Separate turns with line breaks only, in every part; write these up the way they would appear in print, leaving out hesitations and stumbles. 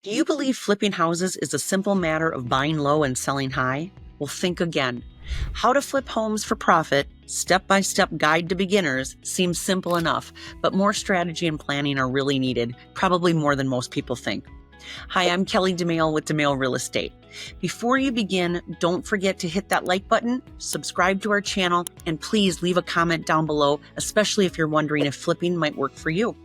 Do you believe flipping houses is a simple matter of buying low and selling high? Well, think again. How to flip homes for profit, step-by-step guide to beginners seems simple enough, but more strategy and planning are really needed, probably more than most people think. Hi, I'm Kelly Domaille with Domaille Real Estate. Before you begin, don't forget to hit that like button, subscribe to our channel, and please leave a comment down below, especially if you're wondering if flipping might work for you.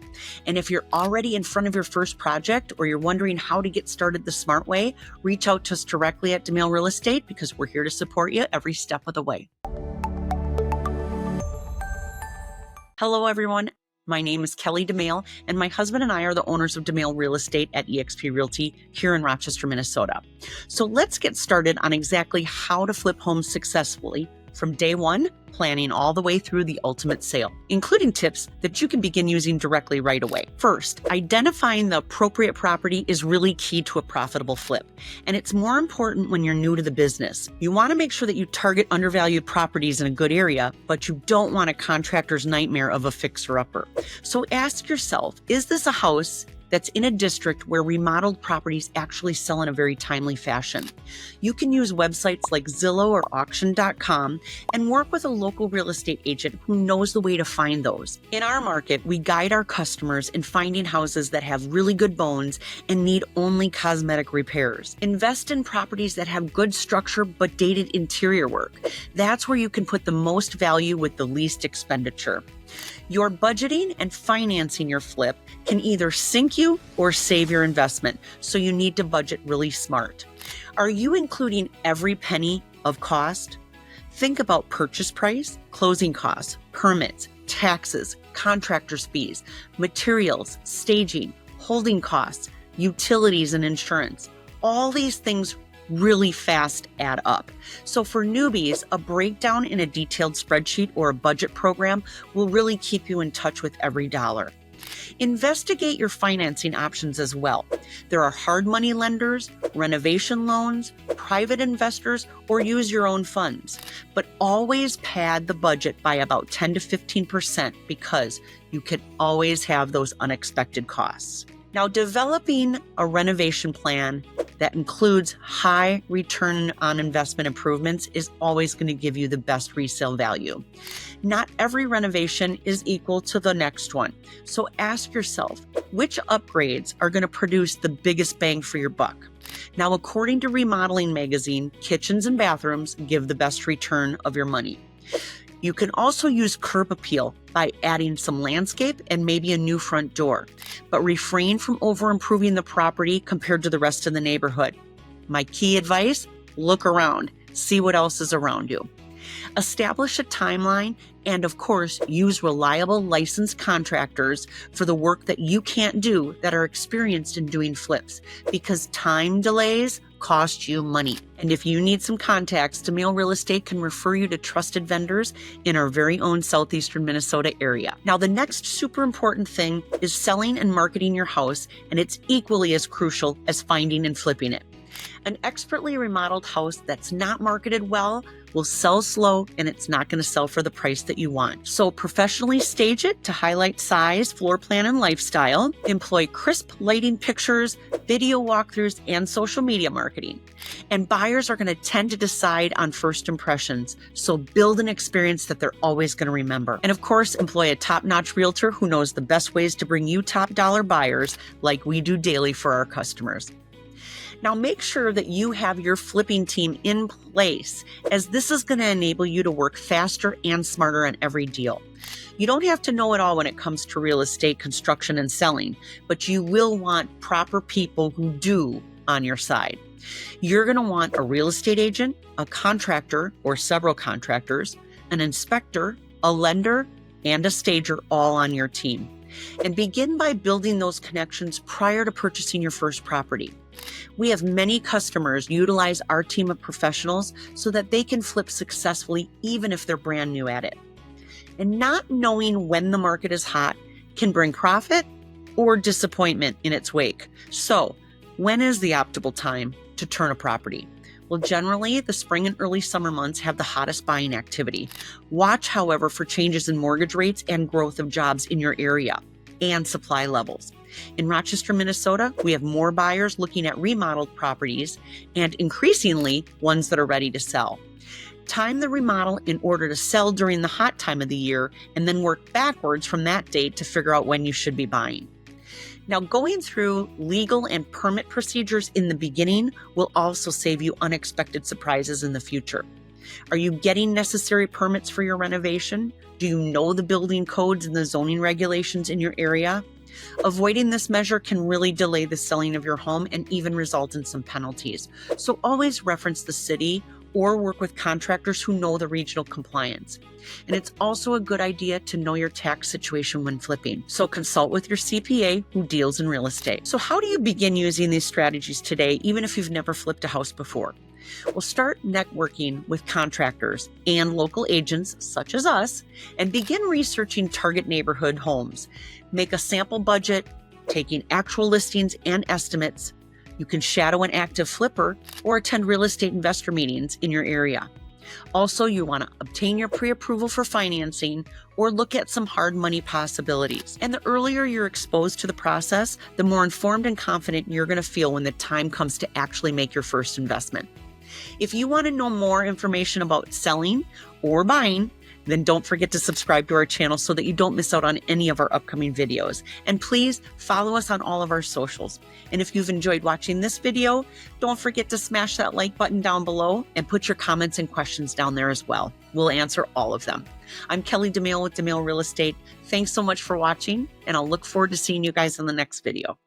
And if you're already in front of your first project or you're wondering how to get started the smart way, reach out to us directly at Domaille Real Estate because we're here to support you every step of the way. Hello, everyone. My name is Kelly Domaille, and my husband and I are the owners of Domaille Real Estate at eXp Realty here in Rochester, Minnesota. So let's get started on exactly how to flip homes successfully from day one, planning all the way through the ultimate sale, including tips that you can begin using directly right away. First, identifying the appropriate property is really key to a profitable flip, and it's more important when you're new to the business. You want to make sure that you target undervalued properties in a good area, but you don't want a contractor's nightmare of a fixer-upper. So ask yourself, is this a house that's in a district where remodeled properties actually sell in a very timely fashion? You can use websites like Zillow or auction.com and work with a local real estate agent who knows the way to find those. In our market, we guide our customers in finding houses that have really good bones and need only cosmetic repairs. Invest in properties that have good structure but dated interior work. That's where you can put the most value with the least expenditure. Your budgeting and financing your flip can either sink you or save your investment, so you need to budget really smart. Are you including every penny of cost? Think about purchase price, closing costs, permits, taxes, contractor's fees, materials, staging, holding costs, utilities, and insurance. All these things really fast add up. So for newbies, a breakdown in a detailed spreadsheet or a budget program will really keep you in touch with every dollar. Investigate your financing options as well. There are hard money lenders, renovation loans, private investors, or use your own funds. But always pad the budget by about 10 to 15% because you can always have those unexpected costs. Now, developing a renovation plan that includes high return on investment improvements is always going to give you the best resale value. Not every renovation is equal to the next one. So ask yourself, which upgrades are going to produce the biggest bang for your buck? Now, according to Remodeling Magazine, kitchens and bathrooms give the best return of your money. You can also use curb appeal by adding some landscape and maybe a new front door, but refrain from over-improving the property compared to the rest of the neighborhood. My key advice, look around, see what else is around you. Establish a timeline and, of course, use reliable licensed contractors for the work that you can't do that are experienced in doing flips, because time delays cost you money. And if you need some contacts, Domaille Real Estate can refer you to trusted vendors in our very own southeastern Minnesota area. Now, the next super important thing is selling and marketing your house, and it's equally as crucial as finding and flipping it. An expertly remodeled house that's not marketed well will sell slow, and it's not going to sell for the price that you want. So professionally stage it to highlight size, floor plan, and lifestyle. Employ crisp lighting pictures, video walkthroughs, and social media marketing. And buyers are going to tend to decide on first impressions, so build an experience that they're always going to remember. And of course, employ a top-notch realtor who knows the best ways to bring you top-dollar buyers like we do daily for our customers. Now, make sure that you have your flipping team in place, as this is going to enable you to work faster and smarter on every deal. You don't have to know it all when it comes to real estate, construction, and selling, but you will want proper people who do on your side. You're going to want a real estate agent, a contractor or several contractors, an inspector, a lender, and a stager all on your team. And begin by building those connections prior to purchasing your first property. We have many customers utilize our team of professionals so that they can flip successfully even if they're brand new at it. And not knowing when the market is hot can bring profit or disappointment in its wake. So, when is the optimal time to turn a property? Well, generally, the spring and early summer months have the hottest buying activity. Watch, however, for changes in mortgage rates and growth of jobs in your area. and supply levels. In Rochester, Minnesota, we have more buyers looking at remodeled properties and increasingly ones that are ready to sell. Time the remodel in order to sell during the hot time of the year and then work backwards from that date to figure out when you should be buying. Now, going through legal and permit procedures in the beginning will also save you unexpected surprises in the future. Are you getting necessary permits for your renovation? Do you know the building codes and the zoning regulations in your area? Avoiding this measure can really delay the selling of your home and even result in some penalties. So always reference the city or work with contractors who know the regional compliance. And it's also a good idea to know your tax situation when flipping. So consult with your CPA who deals in real estate. So how do you begin using these strategies today, even if you've never flipped a house before? Well, start networking with contractors and local agents such as us and begin researching target neighborhood homes. Make a sample budget, taking actual listings and estimates. You can shadow an active flipper or attend real estate investor meetings in your area. Also, you want to obtain your pre-approval for financing or look at some hard money possibilities. And the earlier you're exposed to the process, the more informed and confident you're going to feel when the time comes to actually make your first investment. If you want to know more information about selling or buying, then don't forget to subscribe to our channel so that you don't miss out on any of our upcoming videos. And please follow us on all of our socials. And if you've enjoyed watching this video, don't forget to smash that like button down below and put your comments and questions down there as well. We'll answer all of them. I'm Kelly Domaille with Domaille Real Estate. Thanks so much for watching, and I'll look forward to seeing you guys in the next video.